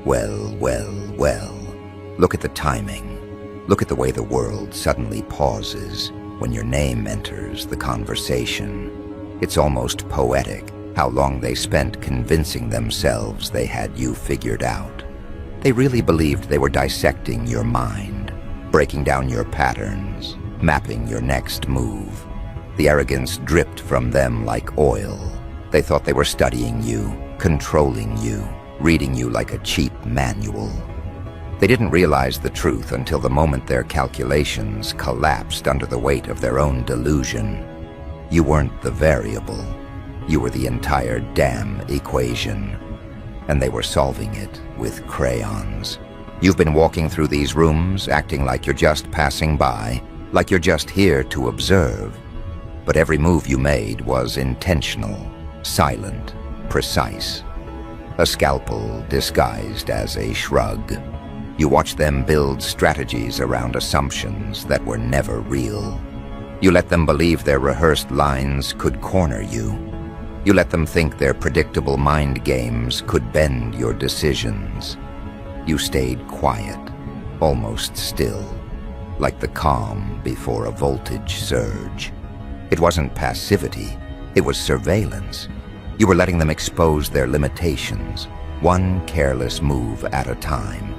Well. Look at the timing. Look at the way the world suddenly pauses when your name enters the conversation. It's almost poetic how long they spent convincing themselves they had you figured out. They really believed they were dissecting your mind, breaking down your patterns, mapping your next move. The arrogance dripped from them like oil. They thought they were studying you, controlling you, reading you like a cheap manual. They didn't realize the truth until the moment their calculations collapsed under the weight of their own delusion. You weren't the variable. You were the entire damn equation. And they were solving it with crayons. You've been walking through these rooms, acting like you're just passing by, like you're just here to observe. But every move you made was intentional, silent, precise. A scalpel disguised as a shrug. You watched them build strategies around assumptions that were never real. You let them believe their rehearsed lines could corner you. You let them think their predictable mind games could bend your decisions. You stayed quiet, almost still, like the calm before a voltage surge. It wasn't passivity, it was surveillance. You were letting them expose their limitations, one careless move at a time.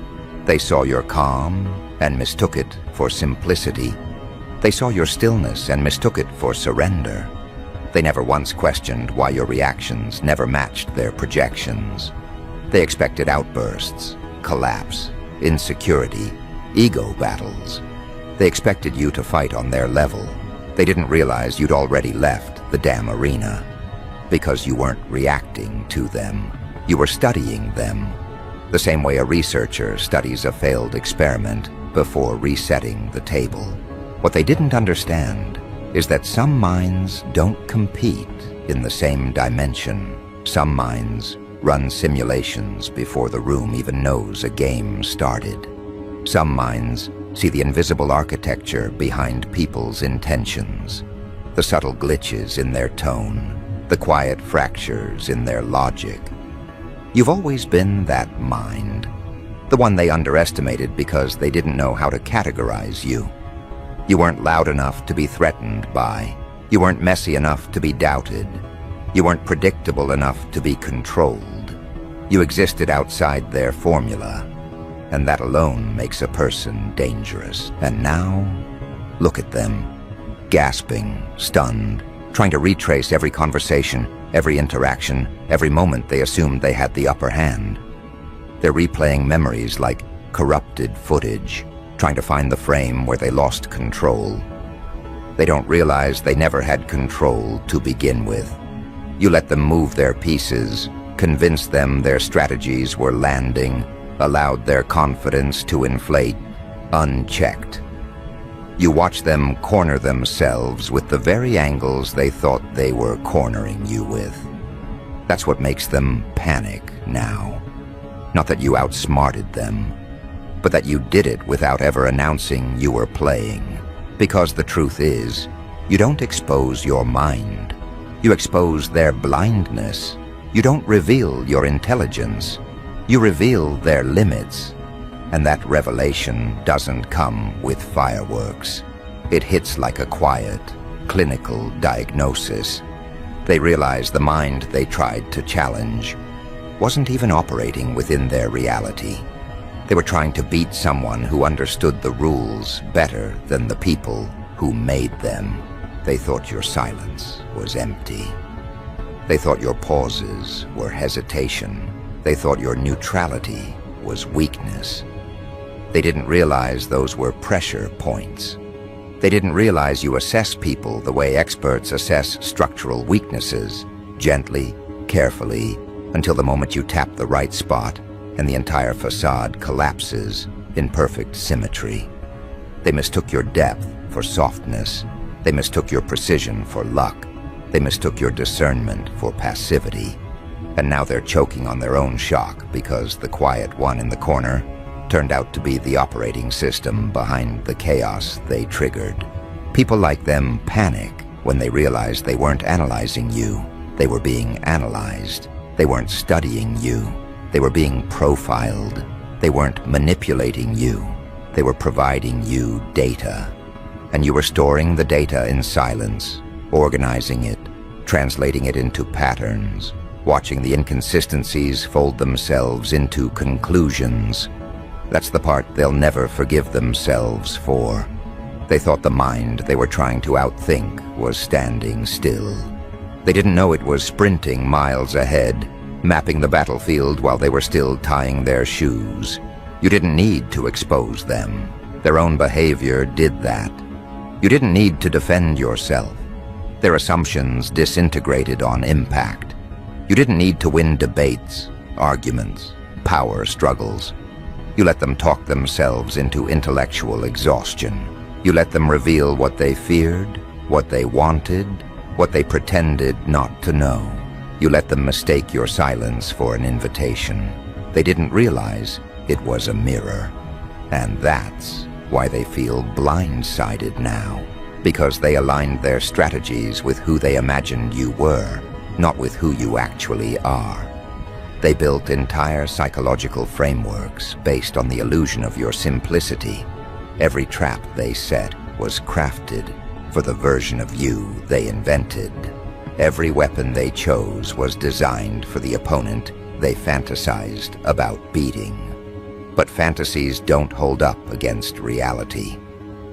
They saw your calm and mistook it for simplicity. They saw your stillness and mistook it for surrender. They never once questioned why your reactions never matched their projections. They expected outbursts, collapse, insecurity, ego battles. They expected you to fight on their level. They didn't realize you'd already left the damn arena. Because you weren't reacting to them. You were studying them. The same way a researcher studies a failed experiment before resetting the table. What they didn't understand is that some minds don't compete in the same dimension. Some minds run simulations before the room even knows a game started. Some minds see the invisible architecture behind people's intentions, the subtle glitches in their tone, the quiet fractures in their logic. You've always been that mind, the one they underestimated because they didn't know how to categorize you. You weren't loud enough to be threatened by. You weren't messy enough to be doubted. You weren't predictable enough to be controlled. You existed outside their formula, and that alone makes a person dangerous. And now, look at them, gasping, stunned, trying to retrace every conversation, every interaction, every moment they assumed they had the upper hand. They're replaying memories like corrupted footage, trying to find the frame where they lost control. They don't realize they never had control to begin with. You let them move their pieces, convinced them their strategies were landing, allowed their confidence to inflate, unchecked. You watch them corner themselves with the very angles they thought they were cornering you with. That's what makes them panic now. Not that you outsmarted them, but that you did it without ever announcing you were playing. Because the truth is, you don't expose your mind. You expose their blindness. You don't reveal your intelligence. You reveal their limits. And that revelation doesn't come with fireworks. It hits like a quiet, clinical diagnosis. They realize the mind they tried to challenge wasn't even operating within their reality. They were trying to beat someone who understood the rules better than the people who made them. They thought your silence was empty. They thought your pauses were hesitation. They thought your neutrality was weakness. They didn't realize those were pressure points. They didn't realize you assess people the way experts assess structural weaknesses, gently, carefully, until the moment you tap the right spot and the entire facade collapses in perfect symmetry. They mistook your depth for softness. They mistook your precision for luck. They mistook your discernment for passivity. And now they're choking on their own shock because the quiet one in the corner turned out to be the operating system behind the chaos they triggered. People like them panic when they realize they weren't analyzing you. They were being analyzed. They weren't studying you. They were being profiled. They weren't manipulating you. They were providing you data. And you were storing the data in silence, organizing it, translating it into patterns, watching the inconsistencies fold themselves into conclusions. That's the part they'll never forgive themselves for. They thought the mind they were trying to outthink was standing still. They didn't know it was sprinting miles ahead, mapping the battlefield while they were still tying their shoes. You didn't need to expose them. Their own behavior did that. You didn't need to defend yourself. Their assumptions disintegrated on impact. You didn't need to win debates, arguments, power struggles. You let them talk themselves into intellectual exhaustion. You let them reveal what they feared, what they wanted, what they pretended not to know. You let them mistake your silence for an invitation. They didn't realize it was a mirror. And that's why they feel blindsided now, because they aligned their strategies with who they imagined you were, not with who you actually are. They built entire psychological frameworks based on the illusion of your simplicity. Every trap they set was crafted for the version of you they invented. Every weapon they chose was designed for the opponent they fantasized about beating. But fantasies don't hold up against reality.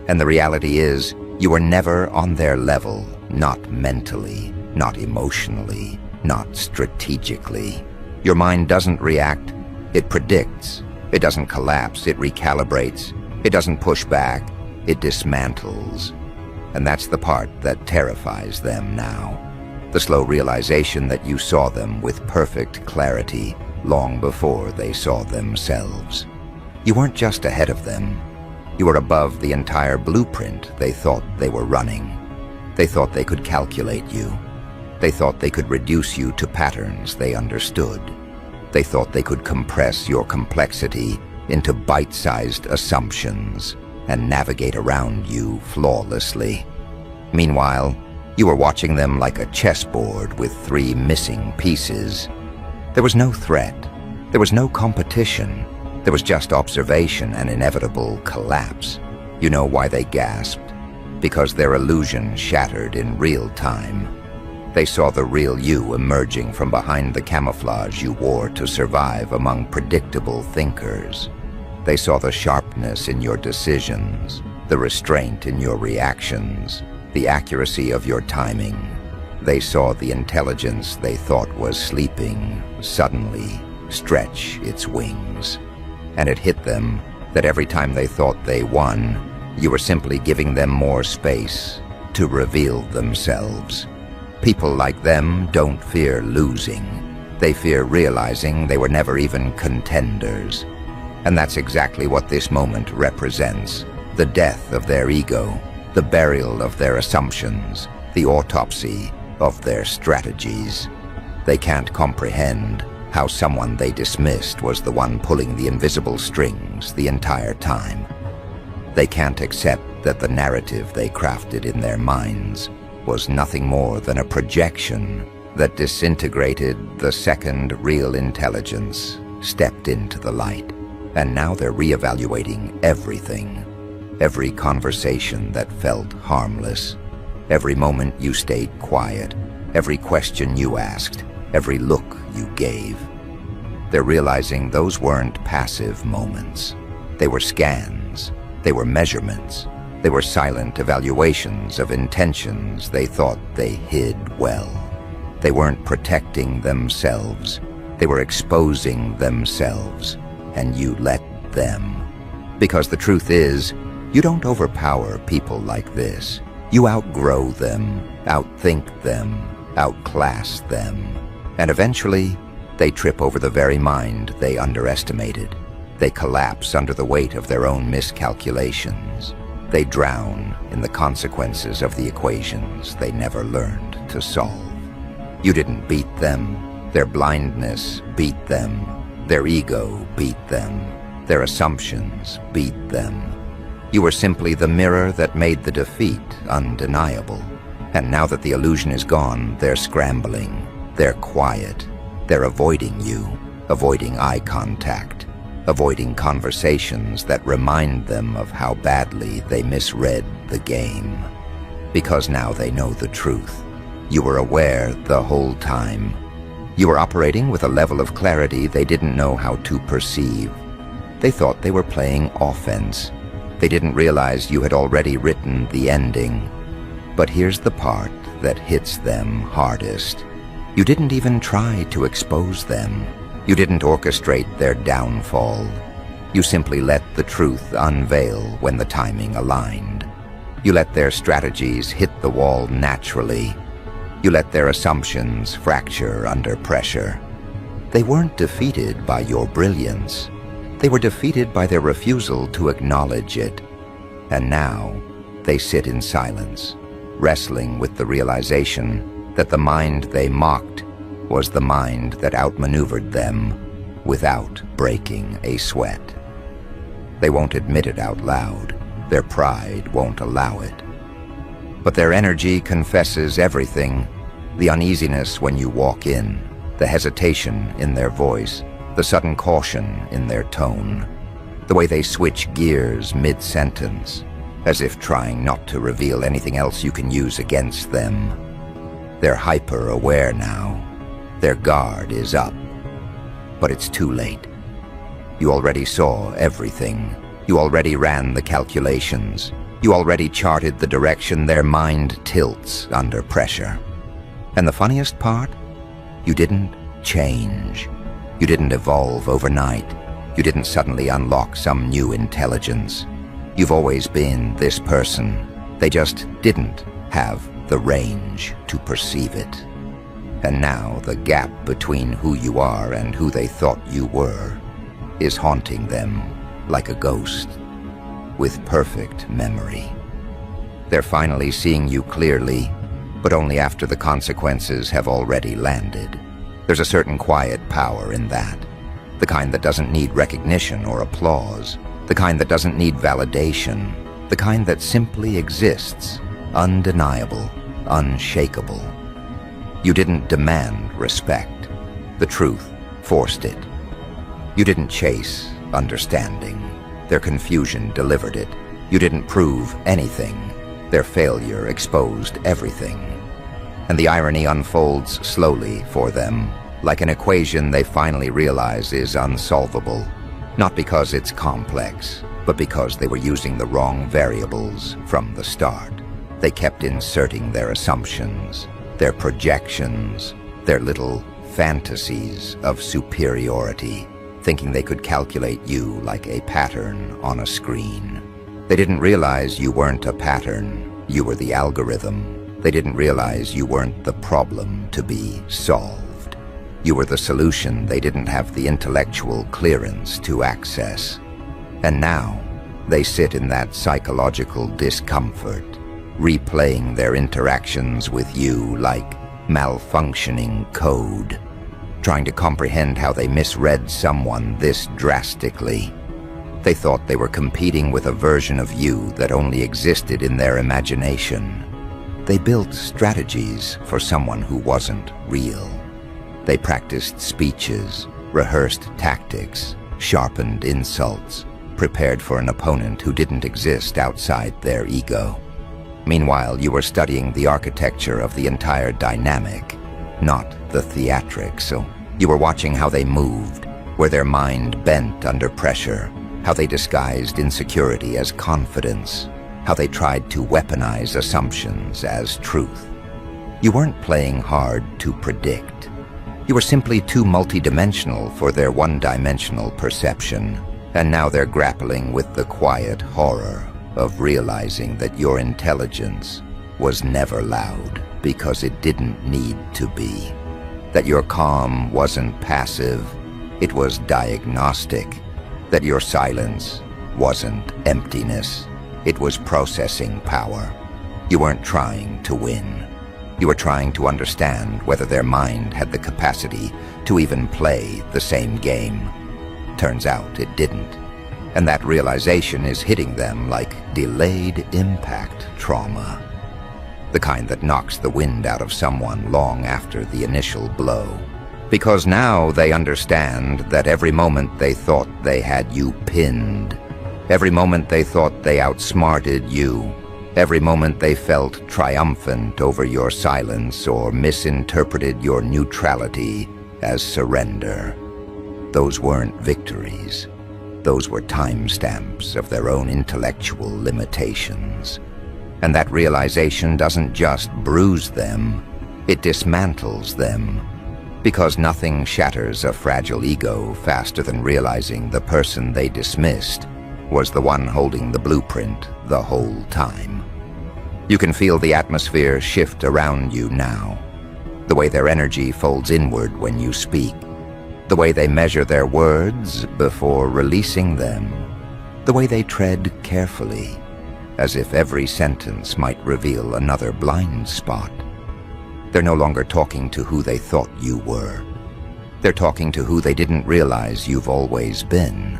And the reality is, you were never on their level, not mentally, not emotionally, not strategically. Your mind doesn't react, it predicts. It doesn't collapse, it recalibrates. It doesn't push back, it dismantles. And that's the part that terrifies them now. The slow realization that you saw them with perfect clarity long before they saw themselves. You weren't just ahead of them. You were above the entire blueprint they thought they were running. They thought they could calculate you. They thought they could reduce you to patterns they understood. They thought they could compress your complexity into bite-sized assumptions and navigate around you flawlessly. Meanwhile, you were watching them like a chessboard with 3 missing pieces. There was no threat. There was no competition. There was just observation and inevitable collapse. You know why they gasped? Because their illusion shattered in real time. They saw the real you emerging from behind the camouflage you wore to survive among predictable thinkers. They saw the sharpness in your decisions, the restraint in your reactions, the accuracy of your timing. They saw the intelligence they thought was sleeping suddenly stretch its wings. And it hit them that every time they thought they won, you were simply giving them more space to reveal themselves. People like them don't fear losing. They fear realizing they were never even contenders. And that's exactly what this moment represents. The death of their ego, the burial of their assumptions, the autopsy of their strategies. They can't comprehend how someone they dismissed was the one pulling the invisible strings the entire time. They can't accept that the narrative they crafted in their minds was nothing more than a projection that disintegrated the second real intelligence stepped into the light. And now they're reevaluating everything. Every conversation that felt harmless. Every moment you stayed quiet. Every question you asked. Every look you gave. They're realizing those weren't passive moments. They were scans. They were measurements. They were silent evaluations of intentions they thought they hid well. They weren't protecting themselves. They were exposing themselves. And you let them. Because the truth is, you don't overpower people like this. You outgrow them, outthink them, outclass them. And eventually, they trip over the very mind they underestimated. They collapse under the weight of their own miscalculations. They drown in the consequences of the equations they never learned to solve. You didn't beat them. Their blindness beat them. Their ego beat them. Their assumptions beat them. You were simply the mirror that made the defeat undeniable. And now that the illusion is gone, they're scrambling. They're quiet. They're avoiding you. avoiding eye contact, avoiding conversations that remind them of how badly they misread the game. Because now they know the truth. You were aware the whole time. You were operating with a level of clarity they didn't know how to perceive. They thought they were playing offense. They didn't realize you had already written the ending. But here's the part that hits them hardest. You didn't even try to expose them. You didn't orchestrate their downfall. You simply let the truth unveil when the timing aligned. You let their strategies hit the wall naturally. You let their assumptions fracture under pressure. They weren't defeated by your brilliance. They were defeated by their refusal to acknowledge it. And now, they sit in silence, wrestling with the realization that the mind they mocked was the mind that outmaneuvered them without breaking a sweat. They won't admit it out loud. Their pride won't allow it. But their energy confesses everything. The uneasiness when you walk in, the hesitation in their voice, the sudden caution in their tone, the way they switch gears mid-sentence, as if trying not to reveal anything else you can use against them. They're hyper-aware now. Their guard is up. But it's too late. You already saw everything. You already ran the calculations. You already charted the direction their mind tilts under pressure. And the funniest part? You didn't change. You didn't evolve overnight. You didn't suddenly unlock some new intelligence. You've always been this person. They just didn't have the range to perceive it. And now the gap between who you are and who they thought you were is haunting them like a ghost with perfect memory. They're finally seeing you clearly, but only after the consequences have already landed. There's a certain quiet power in that, the kind that doesn't need recognition or applause, the kind that doesn't need validation, the kind that simply exists, undeniable, unshakable. You didn't demand respect. The truth forced it. You didn't chase understanding. Their confusion delivered it. You didn't prove anything. Their failure exposed everything. And the irony unfolds slowly for them, like an equation they finally realize is unsolvable. Not because it's complex, but because they were using the wrong variables from the start. They kept inserting their assumptions, their projections, their little fantasies of superiority, thinking they could calculate you like a pattern on a screen. They didn't realize you weren't a pattern, you were the algorithm. They didn't realize you weren't the problem to be solved. You were the solution they didn't have the intellectual clearance to access. And now, they sit in that psychological discomfort, replaying their interactions with you like malfunctioning code, trying to comprehend how they misread someone this drastically. They thought they were competing with a version of you that only existed in their imagination. They built strategies for someone who wasn't real. They practiced speeches, rehearsed tactics, sharpened insults, prepared for an opponent who didn't exist outside their ego. Meanwhile, you were studying the architecture of the entire dynamic, not the theatrics. So you were watching how they moved, where their mind bent under pressure, how they disguised insecurity as confidence, how they tried to weaponize assumptions as truth. You weren't playing hard to predict. You were simply too multidimensional for their one-dimensional perception, and now they're grappling with the quiet horror of realizing that your intelligence was never loud because it didn't need to be. That your calm wasn't passive, it was diagnostic. That your silence wasn't emptiness, it was processing power. You weren't trying to win. You were trying to understand whether their mind had the capacity to even play the same game. Turns out it didn't. And that realization is hitting them like delayed impact trauma. The kind that knocks the wind out of someone long after the initial blow, Because now they understand that every moment they thought they had you pinned, every moment they thought they outsmarted you, every moment they felt triumphant over your silence or misinterpreted your neutrality as surrender. Those weren't victories. Those were timestamps of their own intellectual limitations. And that realization doesn't just bruise them, it dismantles them. Because nothing shatters a fragile ego faster than realizing the person they dismissed was the one holding the blueprint the whole time. You can feel the atmosphere shift around you now. The way their energy folds inward when you speak. The way they measure their words before releasing them. The way they tread carefully, as if every sentence might reveal another blind spot. They're no longer talking to who they thought you were. They're talking to who they didn't realize you've always been.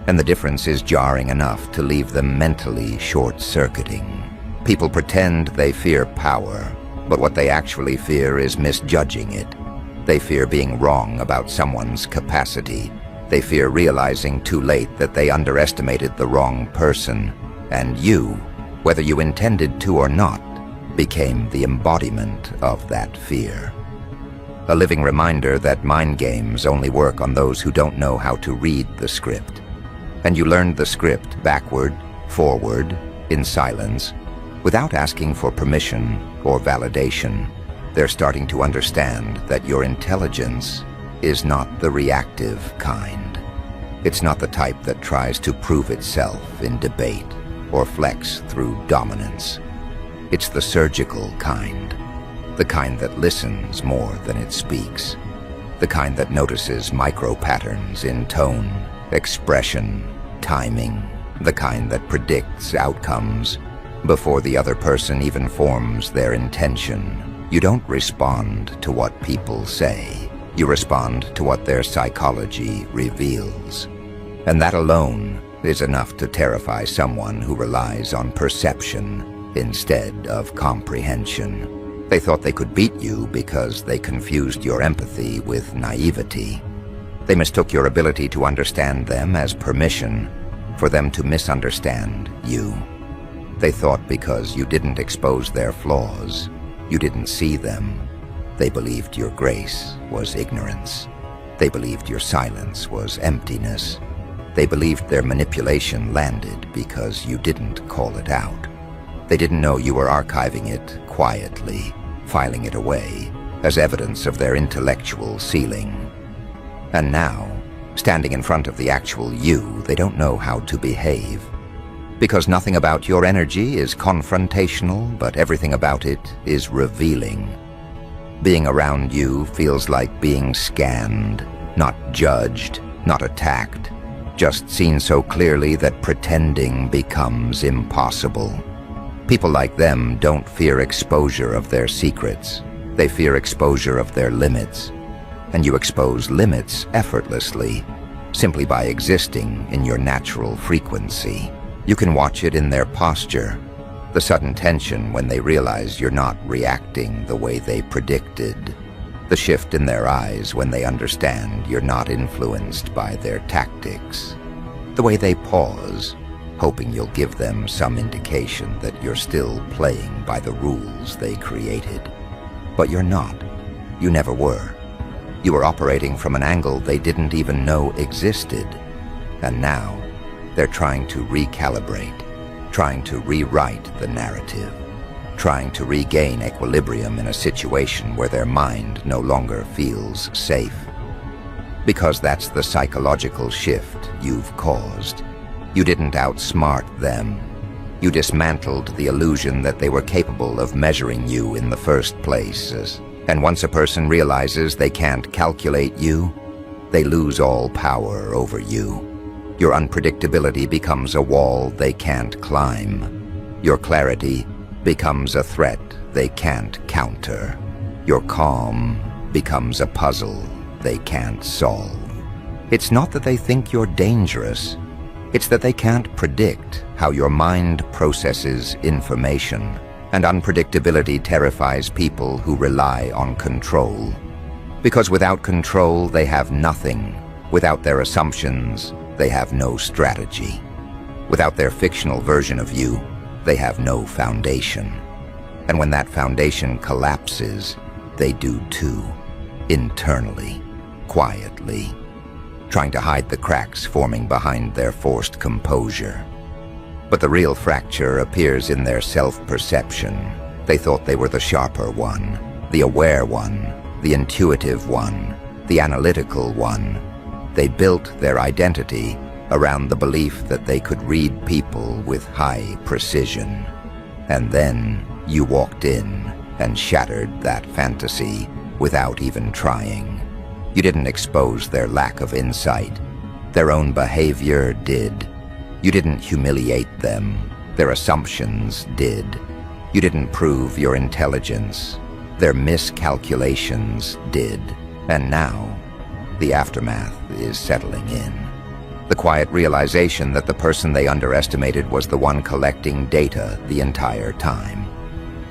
And the difference is jarring enough to leave them mentally short-circuiting. People pretend they fear power, but what they actually fear is misjudging it. They fear being wrong about someone's capacity. They fear realizing too late that they underestimated the wrong person. And you, whether you intended to or not, became the embodiment of that fear. A living reminder that mind games only work on those who don't know how to read the script. And you learned the script backward, forward, in silence, without asking for permission or validation. They're starting to understand that your intelligence is not the reactive kind. It's not the type that tries to prove itself in debate or flex through dominance. It's the surgical kind, the kind that listens more than it speaks, the kind that notices micro-patterns in tone, expression, timing, the kind that predicts outcomes before the other person even forms their intention. You don't respond to what people say. You respond to what their psychology reveals. And that alone is enough to terrify someone who relies on perception instead of comprehension. They thought they could beat you because they confused your empathy with naivety. They mistook your ability to understand them as permission for them to misunderstand you. They thought because you didn't expose their flaws, you didn't see them. They believed your grace was ignorance. They believed your silence was emptiness. They believed their manipulation landed because you didn't call it out. They didn't know you were archiving it quietly, filing it away as evidence of their intellectual ceiling. And now, standing in front of the actual you, they don't know how to behave. Because nothing about your energy is confrontational, but everything about it is revealing. Being around you feels like being scanned, not judged, not attacked, just seen so clearly that pretending becomes impossible. People like them don't fear exposure of their secrets. They fear exposure of their limits. And you expose limits effortlessly, simply by existing in your natural frequency. You can watch it in their posture, the sudden tension when they realize you're not reacting the way they predicted, the shift in their eyes when they understand you're not influenced by their tactics, the way they pause, hoping you'll give them some indication that you're still playing by the rules they created. But you're not. You never were. You were operating from an angle they didn't even know existed. And now, they're trying to recalibrate, trying to rewrite the narrative, trying to regain equilibrium in a situation where their mind no longer feels safe. Because that's the psychological shift you've caused. You didn't outsmart them. You dismantled the illusion that they were capable of measuring you in the first place. And once a person realizes they can't calculate you, they lose all power over you. Your unpredictability becomes a wall they can't climb. Your clarity becomes a threat they can't counter. Your calm becomes a puzzle they can't solve. It's not that they think you're dangerous. It's that they can't predict how your mind processes information. And unpredictability terrifies people who rely on control. Because without control, they have nothing. Without their assumptions, they have no strategy. Without their fictional version of you, they have no foundation. And when that foundation collapses, they do too, internally, quietly, trying to hide the cracks forming behind their forced composure. But the real fracture appears in their self-perception. They thought they were the sharper one, the aware one, the intuitive one, the analytical one. They built their identity around the belief that they could read people with high precision. And then you walked in and shattered that fantasy without even trying. You didn't expose their lack of insight. Their own behavior did. You didn't humiliate them. Their assumptions did. You didn't prove your intelligence. Their miscalculations did. And now, the aftermath is settling in. The quiet realization that the person they underestimated was the one collecting data the entire time.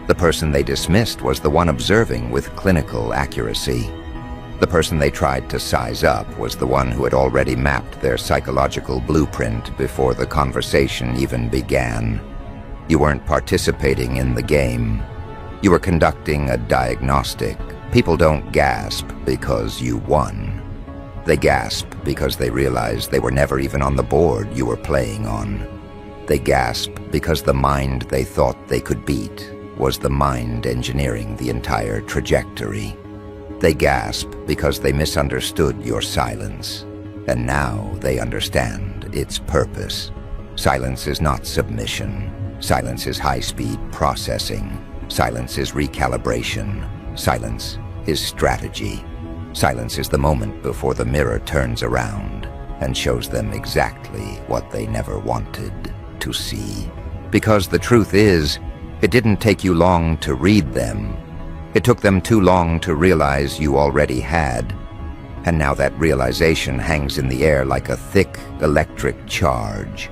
The person they dismissed was the one observing with clinical accuracy. The person they tried to size up was the one who had already mapped their psychological blueprint before the conversation even began. You weren't participating in the game. You were conducting a diagnostic. People don't gasp because you won. They gasp because they realize they were never even on the board you were playing on. They gasp because the mind they thought they could beat was the mind engineering the entire trajectory. They gasp because they misunderstood your silence, and now they understand its purpose. Silence is not submission. Silence is high-speed processing. Silence is recalibration. Silence is strategy. Silence is the moment before the mirror turns around and shows them exactly what they never wanted to see. Because the truth is, it didn't take you long to read them. It took them too long to realize you already had. And now that realization hangs in the air like a thick electric charge,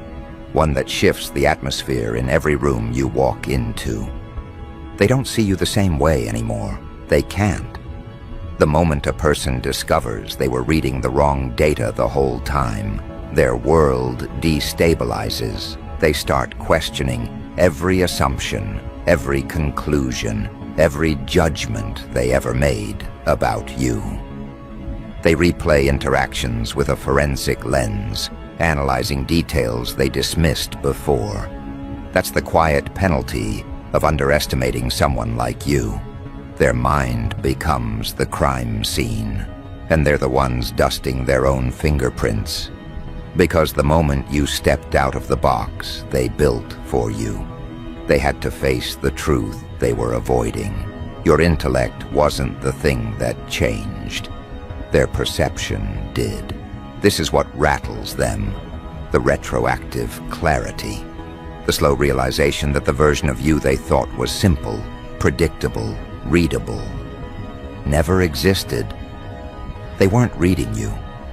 one that shifts the atmosphere in every room you walk into. They don't see you the same way anymore. They can't. The moment a person discovers they were reading the wrong data the whole time, their world destabilizes. They start questioning every assumption, every conclusion, every judgment they ever made about you. They replay interactions with a forensic lens, analyzing details they dismissed before. That's the quiet penalty of underestimating someone like you. Their mind becomes the crime scene, and they're the ones dusting their own fingerprints. Because the moment you stepped out of the box they built for you, they had to face the truth they were avoiding. Your intellect wasn't the thing that changed. Their perception did. This is what rattles them, the retroactive clarity. The slow realization that the version of you they thought was simple, predictable, readable, never existed. They weren't reading you.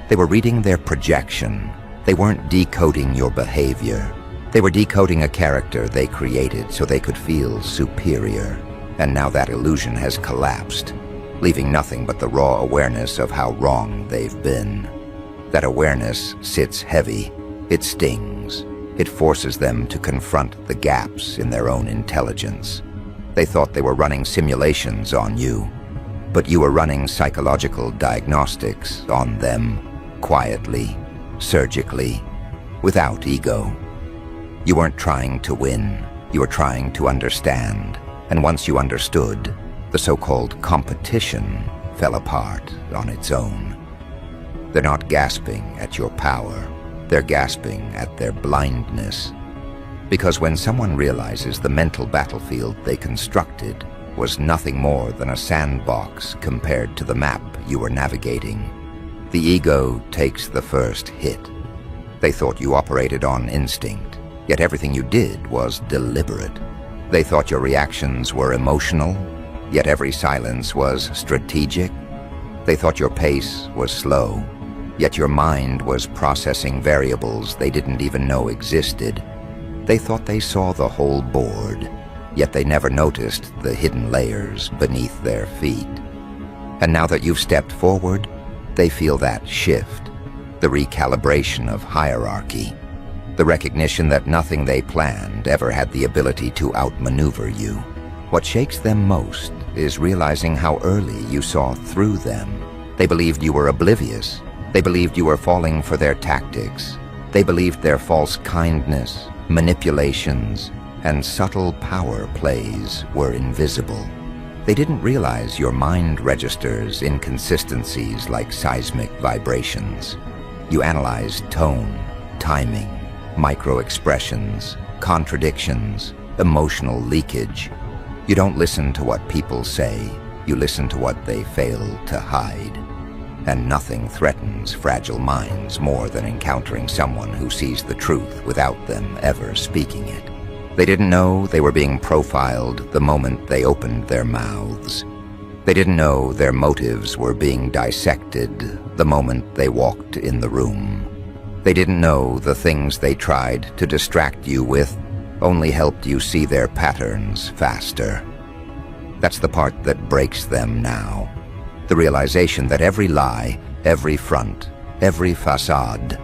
They were reading their projection. They weren't decoding your behavior. They were decoding a character they created so they could feel superior. And now that illusion has collapsed, leaving nothing but the raw awareness of how wrong they've been. That awareness sits heavy. It stings. It forces them to confront the gaps in their own intelligence. They thought they were running simulations on you, but you were running psychological diagnostics on them, quietly, surgically, without ego. You weren't trying to win, you were trying to understand, and once you understood, the so-called competition fell apart on its own. They're not gasping at your power, they're gasping at their blindness. Because when someone realizes the mental battlefield they constructed was nothing more than a sandbox compared to the map you were navigating, the ego takes the first hit. They thought you operated on instinct, yet everything you did was deliberate. They thought your reactions were emotional, yet every silence was strategic. They thought your pace was slow, yet your mind was processing variables they didn't even know existed. They thought they saw the whole board, yet they never noticed the hidden layers beneath their feet. And now that you've stepped forward, they feel that shift, the recalibration of hierarchy, the recognition that nothing they planned ever had the ability to outmaneuver you. What shakes them most is realizing how early you saw through them. They believed you were oblivious. They believed you were falling for their tactics. They believed their false kindness, manipulations, and subtle power plays were invisible. They didn't realize your mind registers inconsistencies like seismic vibrations. You analyzed tone, timing, micro-expressions, contradictions, emotional leakage. You don't listen to what people say, you listen to what they fail to hide. And nothing threatens fragile minds more than encountering someone who sees the truth without them ever speaking it. They didn't know they were being profiled the moment they opened their mouths. They didn't know their motives were being dissected the moment they walked in the room. They didn't know the things they tried to distract you with only helped you see their patterns faster. That's the part that breaks them now. The realization that every lie, every front, every facade,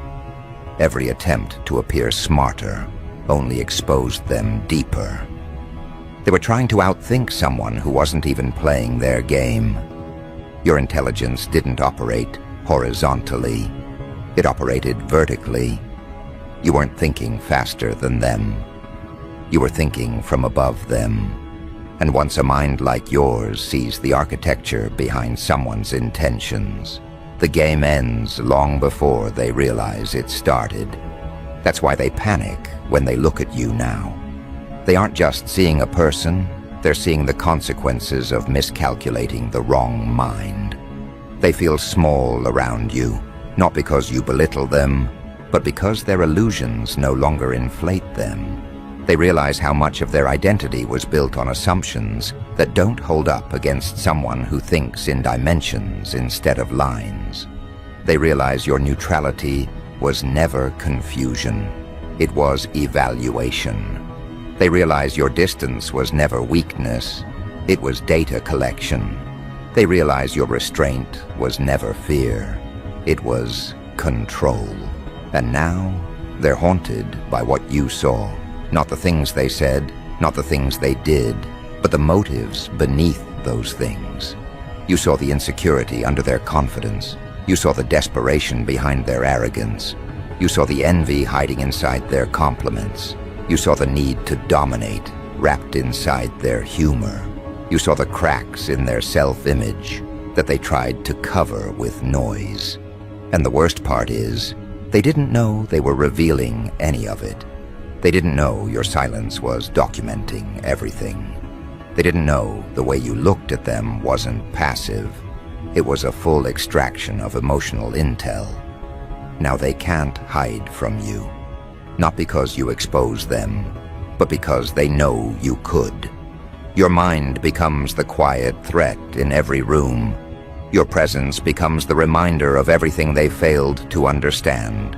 every attempt to appear smarter only exposed them deeper. They were trying to outthink someone who wasn't even playing their game. Your intelligence didn't operate horizontally. It operated vertically. You weren't thinking faster than them. You were thinking from above them. And once a mind like yours sees the architecture behind someone's intentions, the game ends long before they realize it started. That's why they panic when they look at you now. They aren't just seeing a person, they're seeing the consequences of miscalculating the wrong mind. They feel small around you, not because you belittle them, but because their illusions no longer inflate them. They realize how much of their identity was built on assumptions that don't hold up against someone who thinks in dimensions instead of lines. They realize your neutrality was never confusion. It was evaluation. They realize your distance was never weakness. It was data collection. They realize your restraint was never fear. It was control. And now they're haunted by what you saw. Not the things they said, not the things they did, but the motives beneath those things. You saw the insecurity under their confidence. You saw the desperation behind their arrogance. You saw the envy hiding inside their compliments. You saw the need to dominate wrapped inside their humor. You saw the cracks in their self-image that they tried to cover with noise. And the worst part is, they didn't know they were revealing any of it. They didn't know your silence was documenting everything. They didn't know the way you looked at them wasn't passive. It was a full extraction of emotional intel. Now they can't hide from you. Not because you expose them, but because they know you could. Your mind becomes the quiet threat in every room. Your presence becomes the reminder of everything they failed to understand.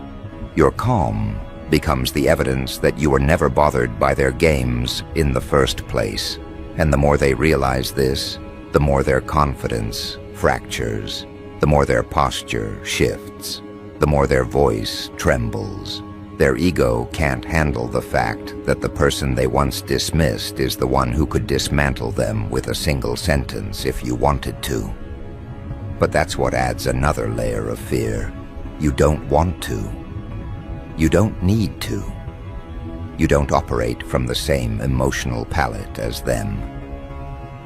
Your calm becomes the evidence that you were never bothered by their games in the first place. And the more they realize this, the more their confidence fractures, the more their posture shifts, the more their voice trembles. Their ego can't handle the fact that the person they once dismissed is the one who could dismantle them with a single sentence if you wanted to. But that's what adds another layer of fear. You don't want to. You don't need to. You don't operate from the same emotional palette as them.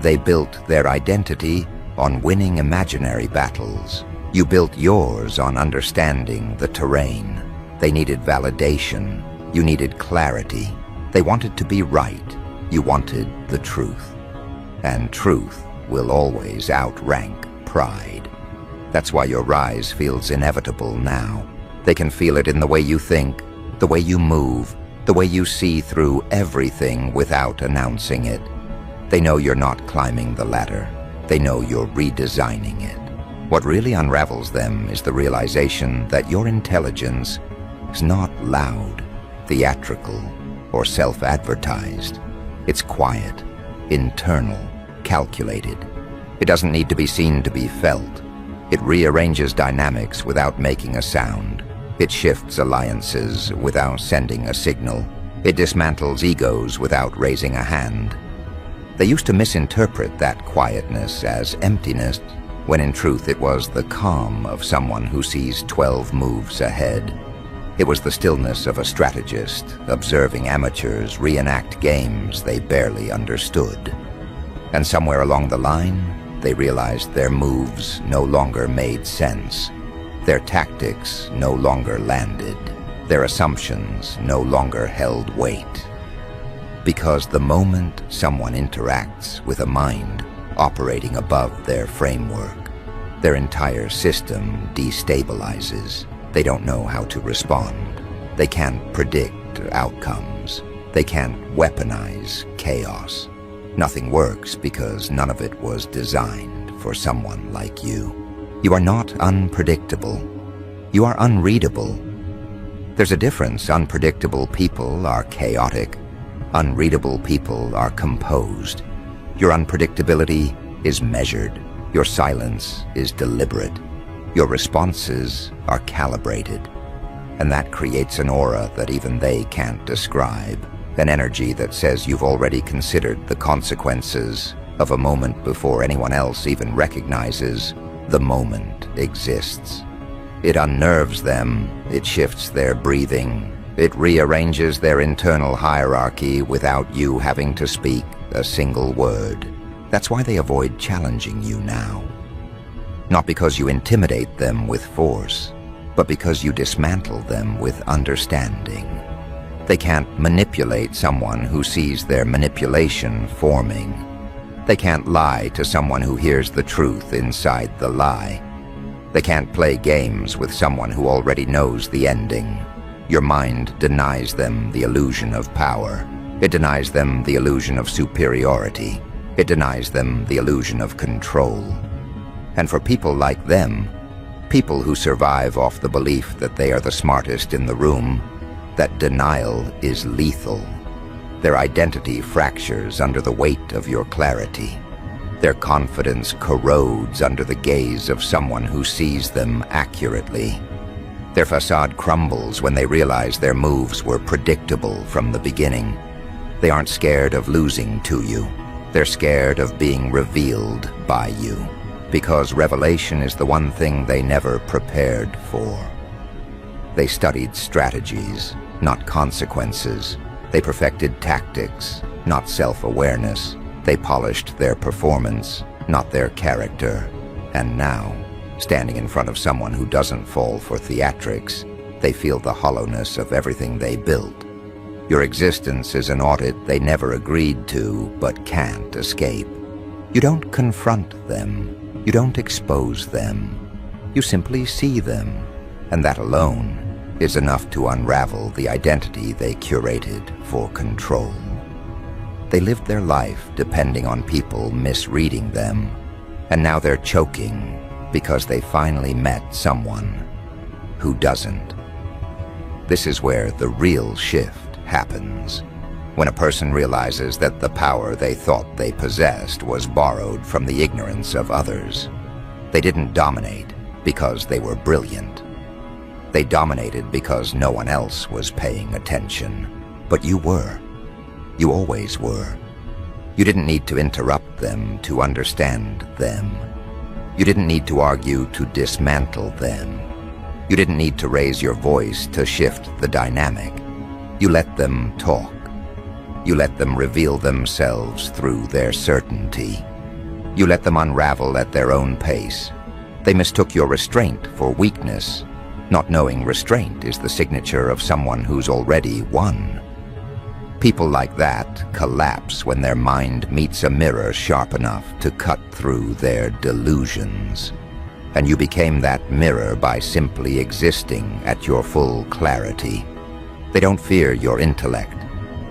They built their identity on winning imaginary battles. You built yours on understanding the terrain. They needed validation. You needed clarity. They wanted to be right. You wanted the truth. And truth will always outrank pride. That's why your rise feels inevitable now. They can feel it in the way you think, the way you move, the way you see through everything without announcing it. They know you're not climbing the ladder. They know you're redesigning it. What really unravels them is the realization that your intelligence is not loud, theatrical, or self-advertised. It's quiet, internal, calculated. It doesn't need to be seen to be felt. It rearranges dynamics without making a sound. It shifts alliances without sending a signal. It dismantles egos without raising a hand. They used to misinterpret that quietness as emptiness, when in truth it was the calm of someone who sees 12 moves ahead. It was the stillness of a strategist, observing amateurs reenact games they barely understood. And somewhere along the line, they realized their moves no longer made sense. Their tactics no longer landed. Their assumptions no longer held weight. Because the moment someone interacts with a mind operating above their framework, their entire system destabilizes. They don't know how to respond. They can't predict outcomes. They can't weaponize chaos. Nothing works because none of it was designed for someone like you. You are not unpredictable. You are unreadable. There's a difference. Unpredictable people are chaotic. Unreadable people are composed. Your unpredictability is measured. Your silence is deliberate. Your responses are calibrated. And that creates an aura that even they can't describe. An energy that says you've already considered the consequences of a moment before anyone else even recognizes the moment exists. It unnerves them. It shifts their breathing. It rearranges their internal hierarchy without you having to speak a single word. That's why they avoid challenging you now. Not because you intimidate them with force, but because you dismantle them with understanding. They can't manipulate someone who sees their manipulation forming. They can't lie to someone who hears the truth inside the lie. They can't play games with someone who already knows the ending. Your mind denies them the illusion of power. It denies them the illusion of superiority. It denies them the illusion of control. And for people like them, people who survive off the belief that they are the smartest in the room, that denial is lethal. Their identity fractures under the weight of your clarity. Their confidence corrodes under the gaze of someone who sees them accurately. Their facade crumbles when they realize their moves were predictable from the beginning. They aren't scared of losing to you. They're scared of being revealed by you, because revelation is the one thing they never prepared for. They studied strategies, not consequences. They perfected tactics, not self-awareness. They polished their performance, not their character. And now, standing in front of someone who doesn't fall for theatrics, they feel the hollowness of everything they built. Your existence is an audit they never agreed to but can't escape. You don't confront them. You don't expose them. You simply see them, and that alone is enough to unravel the identity they curated for control. They lived their life depending on people misreading them, and now they're choking because they finally met someone who doesn't. This is where the real shift happens, when a person realizes that the power they thought they possessed was borrowed from the ignorance of others. They didn't dominate because they were brilliant. They dominated because no one else was paying attention. But you were. You always were. You didn't need to interrupt them to understand them. You didn't need to argue to dismantle them. You didn't need to raise your voice to shift the dynamic. You let them talk. You let them reveal themselves through their certainty. You let them unravel at their own pace. They mistook your restraint for weakness, not knowing restraint is the signature of someone who's already won. People like that collapse when their mind meets a mirror sharp enough to cut through their delusions. And you became that mirror by simply existing at your full clarity. They don't fear your intellect.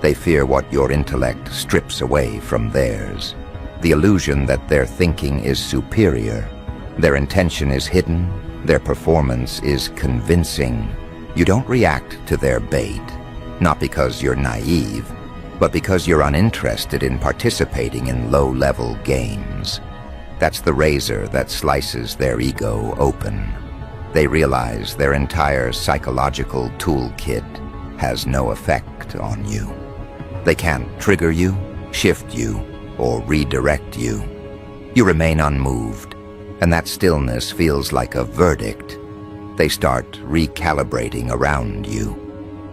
They fear what your intellect strips away from theirs. The illusion that their thinking is superior. Their intention is hidden. Their performance is convincing. You don't react to their bait, not because you're naive, but because you're uninterested in participating in low-level games. That's the razor that slices their ego open. They realize their entire psychological toolkit has no effect on you. They can't trigger you, shift you, or redirect you. You remain unmoved, and that stillness feels like a verdict. They start recalibrating around you,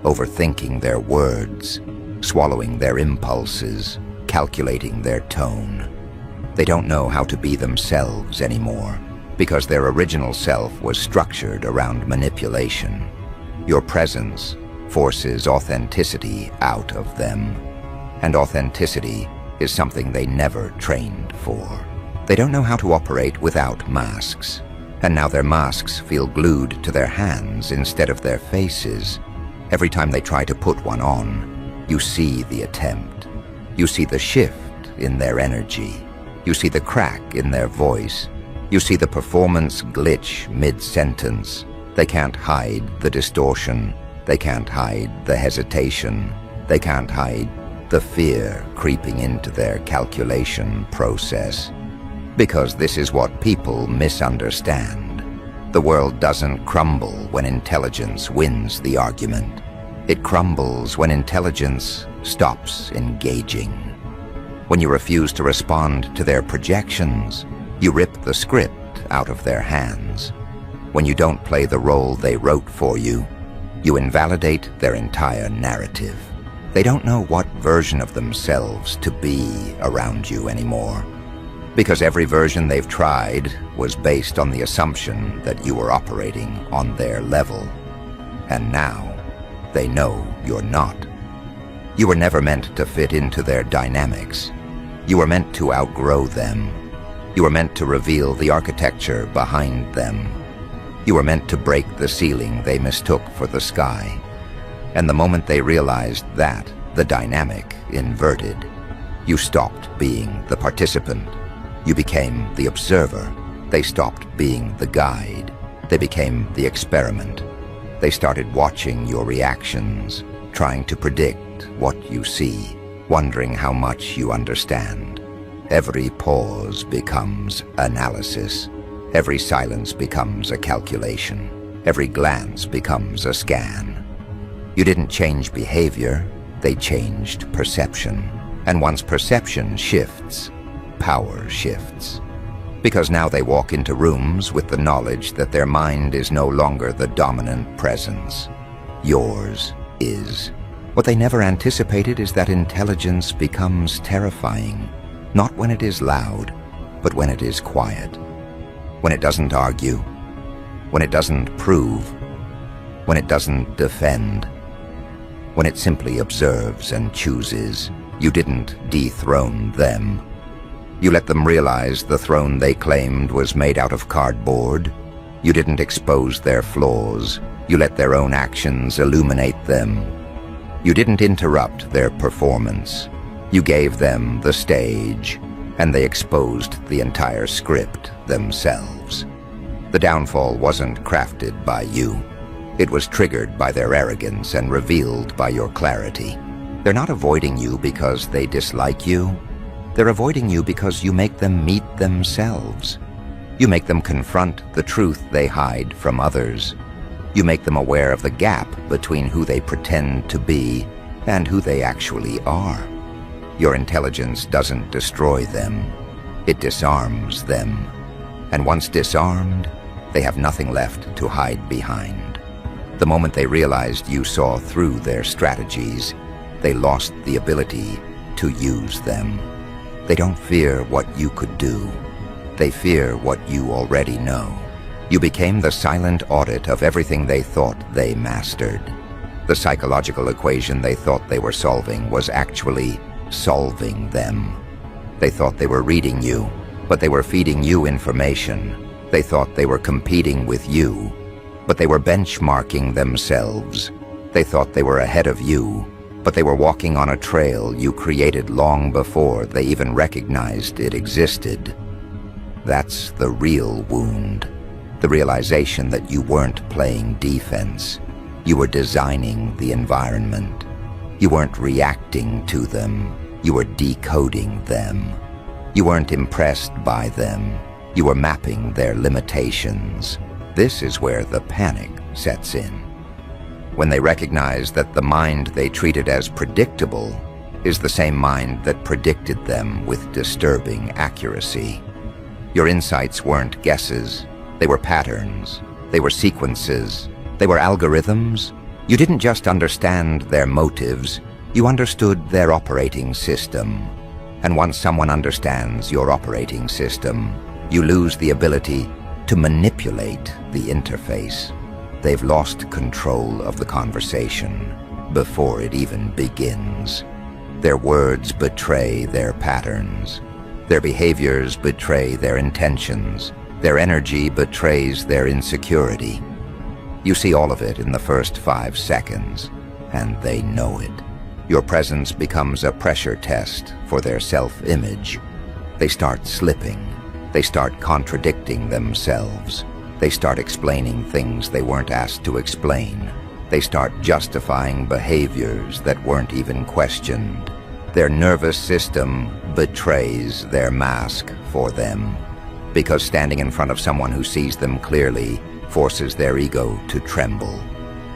overthinking their words, swallowing their impulses, calculating their tone. They don't know how to be themselves anymore, because their original self was structured around manipulation. Your presence forces authenticity out of them, and authenticity is something they never trained for. They don't know how to operate without masks, and now their masks feel glued to their hands instead of their faces. Every time they try to put one on, you see the attempt. You see the shift in their energy. You see the crack in their voice. You see the performance glitch mid-sentence. They can't hide the distortion. They can't hide the hesitation. They can't hide the fear creeping into their calculation process. Because this is what people misunderstand. The world doesn't crumble when intelligence wins the argument. It crumbles when intelligence stops engaging. When you refuse to respond to their projections, you rip the script out of their hands. When you don't play the role they wrote for you, you invalidate their entire narrative. They don't know what version of themselves to be around you anymore, because every version they've tried was based on the assumption that you were operating on their level. And now, they know you're not. You were never meant to fit into their dynamics. You were meant to outgrow them. You were meant to reveal the architecture behind them. You were meant to break the ceiling they mistook for the sky. And the moment they realized that, the dynamic inverted. You stopped being the participant. You became the observer. They stopped being the guide. They became the experiment. They started watching your reactions, trying to predict what you see, wondering how much you understand. Every pause becomes analysis. Every silence becomes a calculation. Every glance becomes a scan. You didn't change behavior, they changed perception. And once perception shifts, power shifts. Because now they walk into rooms with the knowledge that their mind is no longer the dominant presence. Yours is. What they never anticipated is that intelligence becomes terrifying, not when it is loud, but when it is quiet. When it doesn't argue, when it doesn't prove, when it doesn't defend, when it simply observes and chooses. You didn't dethrone them. You let them realize the throne they claimed was made out of cardboard. You didn't expose their flaws. You let their own actions illuminate them. You didn't interrupt their performance. You gave them the stage, and they exposed the entire script themselves. The downfall wasn't crafted by you. It was triggered by their arrogance and revealed by your clarity. They're not avoiding you because they dislike you. They're avoiding you because you make them meet themselves. You make them confront the truth they hide from others. You make them aware of the gap between who they pretend to be and who they actually are. Your intelligence doesn't destroy them. It disarms them. And once disarmed, they have nothing left to hide behind. The moment they realized you saw through their strategies, they lost the ability to use them. They don't fear what you could do. They fear what you already know. You became the silent audit of everything they thought they mastered. The psychological equation they thought they were solving was actually solving them. They thought they were reading you, but they were feeding you information. They thought they were competing with you, but they were benchmarking themselves. They thought they were ahead of you, but they were walking on a trail you created long before they even recognized it existed. That's the real wound. The realization that you weren't playing defense. You were designing the environment. You weren't reacting to them. You were decoding them. You weren't impressed by them. You were mapping their limitations. This is where the panic sets in. When they recognize that the mind they treated as predictable is the same mind that predicted them with disturbing accuracy. Your insights weren't guesses. They were patterns. They were sequences. They were algorithms. You didn't just understand their motives. You understood their operating system. And once someone understands your operating system, you lose the ability to manipulate the interface. They've lost control of the conversation before it even begins. Their words betray their patterns. Their behaviors betray their intentions. Their energy betrays their insecurity. You see all of it in the first 5 seconds, and they know it. Your presence becomes a pressure test for their self-image. They start slipping. They start contradicting themselves. They start explaining things they weren't asked to explain. They start justifying behaviors that weren't even questioned. Their nervous system betrays their mask for them, because standing in front of someone who sees them clearly forces their ego to tremble.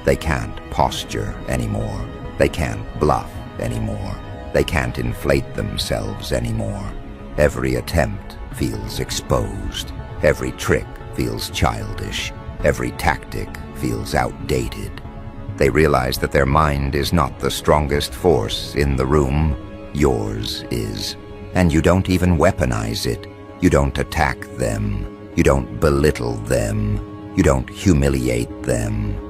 They can't posture anymore. They can't bluff anymore. They can't inflate themselves anymore. Every attempt feels exposed. Every trick feels childish. Every tactic feels outdated. They realize that their mind is not the strongest force in the room. Yours is. And you don't even weaponize it. You don't attack them. You don't belittle them. You don't humiliate them.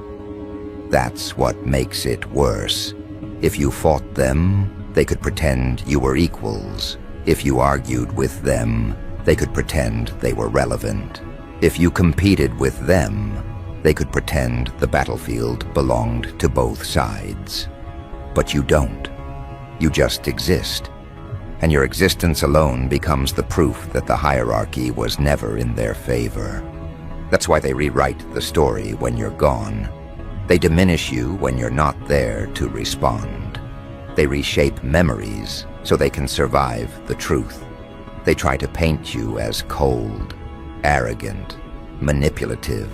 That's what makes it worse. If you fought them, they could pretend you were equals. If you argued with them, they could pretend they were relevant. If you competed with them, they could pretend the battlefield belonged to both sides. But you don't. You just exist. And your existence alone becomes the proof that the hierarchy was never in their favor. That's why they rewrite the story when you're gone. They diminish you when you're not there to respond. They reshape memories so they can survive the truth. They try to paint you as cold, arrogant, manipulative,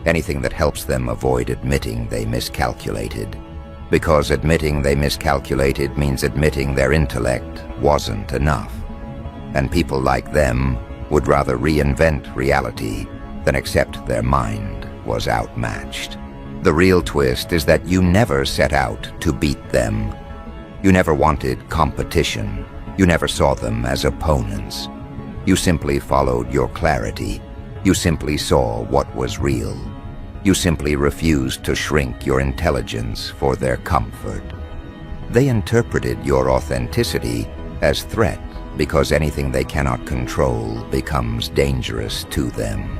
anything that helps them avoid admitting they miscalculated. Because admitting they miscalculated means admitting their intellect wasn't enough. And people like them would rather reinvent reality than accept their mind was outmatched. The real twist is that you never set out to beat them. You never wanted competition. You never saw them as opponents. You simply followed your clarity. You simply saw what was real. You simply refused to shrink your intelligence for their comfort. They interpreted your authenticity as threat because anything they cannot control becomes dangerous to them.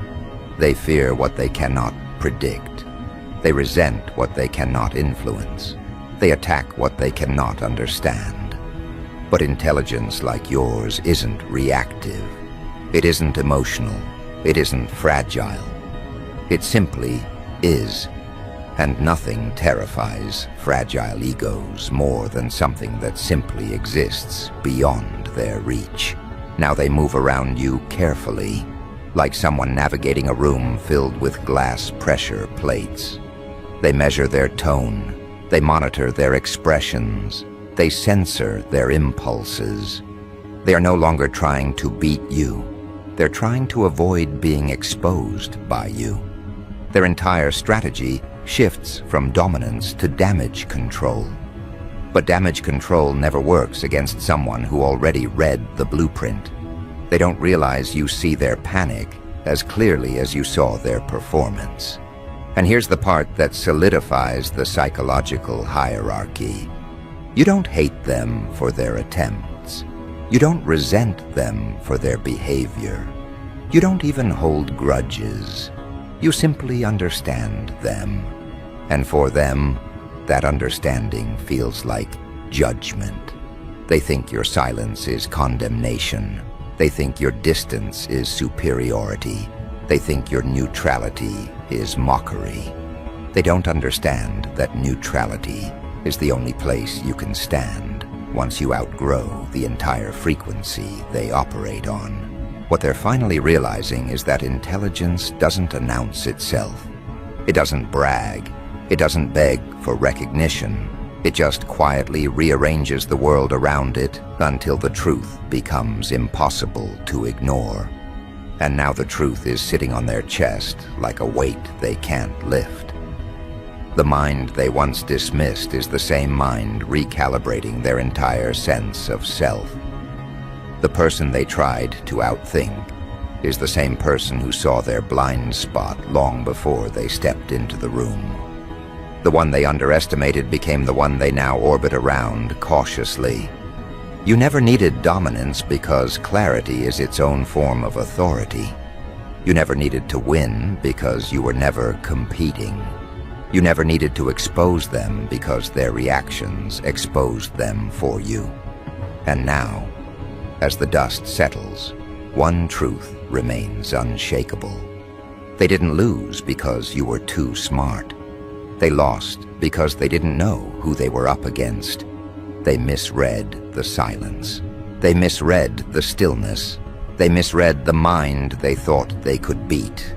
They fear what they cannot predict. They resent what they cannot influence. They attack what they cannot understand. But intelligence like yours isn't reactive. It isn't emotional. It isn't fragile. It simply is. And nothing terrifies fragile egos more than something that simply exists beyond their reach. Now they move around you carefully, like someone navigating a room filled with glass pressure plates. They measure their tone. They monitor their expressions. They censor their impulses. They are no longer trying to beat you. They're trying to avoid being exposed by you. Their entire strategy shifts from dominance to damage control. But damage control never works against someone who already read the blueprint. They don't realize you see their panic as clearly as you saw their performance. And here's the part that solidifies the psychological hierarchy. You don't hate them for their attempts. You don't resent them for their behavior. You don't even hold grudges. You simply understand them. And for them, that understanding feels like judgment. They think your silence is condemnation. They think your distance is superiority. They think your neutrality is mockery. They don't understand that neutrality is the only place you can stand. once you outgrow the entire frequency they operate on. What they're finally realizing is that intelligence doesn't announce itself. It doesn't brag. It doesn't beg for recognition. It just quietly rearranges the world around it until the truth becomes impossible to ignore. And now the truth is sitting on their chest like a weight they can't lift. The mind they once dismissed is the same mind recalibrating their entire sense of self. The person they tried to outthink is the same person who saw their blind spot long before they stepped into the room. The one they underestimated became the one they now orbit around cautiously. You never needed dominance because clarity is its own form of authority. You never needed to win because you were never competing. You never needed to expose them because their reactions exposed them for you. And now, as the dust settles, one truth remains unshakable. They didn't lose because you were too smart. They lost because they didn't know who they were up against. They misread the silence. They misread the stillness. They misread the mind they thought they could beat,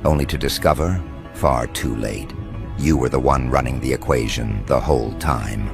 only to discover, far too late, you were the one running the equation the whole time.